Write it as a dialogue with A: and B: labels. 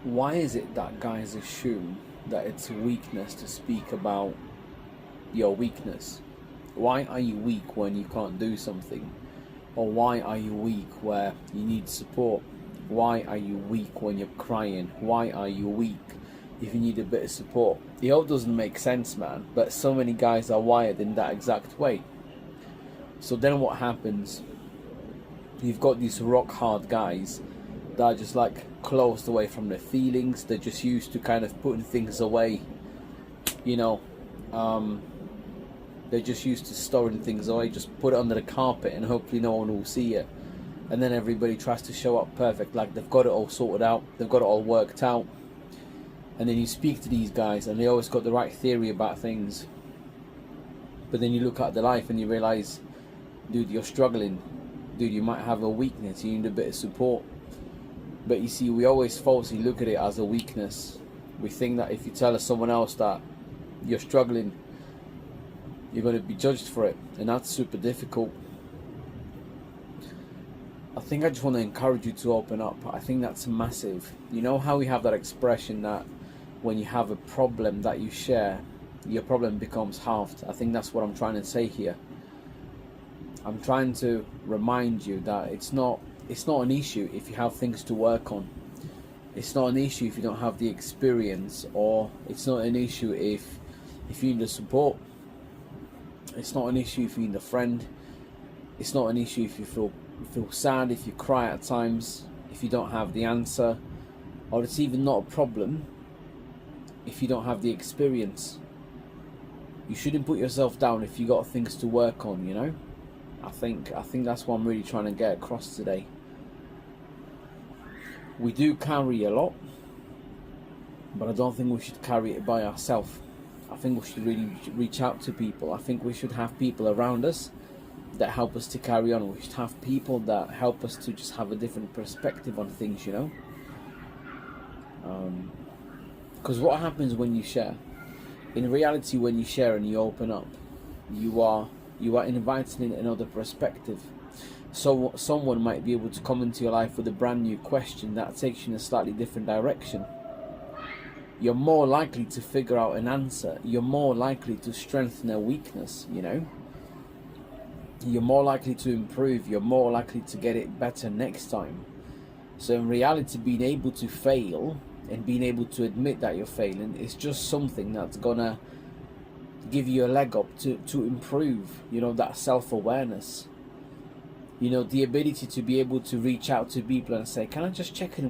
A: Why is it that guys assume that it's a weakness to speak about your weakness? Why are you weak when you can't do something? Or why are you weak where you need support? Why are you weak when you're crying? Why are you weak if you need a bit of support? It all doesn't make sense, man, but so many guys are wired in that exact way. So then what happens? You've got these rock hard guys that are just like closed away from their feelings. They're just used to kind of putting things away, you know. They're just used to storing things away. Just put it under the carpet and hopefully no one will see it. And then everybody tries to show up perfect, like they've got it all sorted out, they've got it all worked out. And then you speak to these guys and they always got the right theory about things. But then you look at their life and you realise, dude, you're struggling. Dude, you might have a weakness, you need a bit of support. But you see, we always falsely look at it as a weakness. We think that if you tell someone else that you're struggling, you're going to be judged for it, and that's super difficult. I think I just want to encourage you to open up. I think that's massive. You know how we have that expression that when you have a problem that you share, your problem becomes halved? I think that's what I'm trying to say here. I'm trying to remind you that it's not an issue if you have things to work on. It's not an issue if you don't have the experience, or it's not an issue if you need the support. It's not an issue if you need a friend. It's not an issue if you feel sad, if you cry at times, if you don't have the answer. Or it's even not a problem if you don't have the experience. You shouldn't put yourself down if you got things to work on, you know? I think that's what I'm really trying to get across today. We do carry a lot, but I don't think we should carry it by ourselves. I think we should really reach out to people. I think we should have people around us that help us to carry on. We should have people that help us to just have a different perspective on things, you know? Because what happens when you share? In reality, when you share and you open up, you are inviting in another perspective. So someone might be able to come into your life with a brand new question that takes you in a slightly different direction. You're more likely to figure out an answer. You're more likely to strengthen a weakness, you know. You're more likely to improve. You're more likely to get it better next time. So in reality, being able to fail and being able to admit that you're failing is just something that's gonna give you a leg up to improve, you know, that self-awareness. You know, the ability to be able to reach out to people and say, can I just check in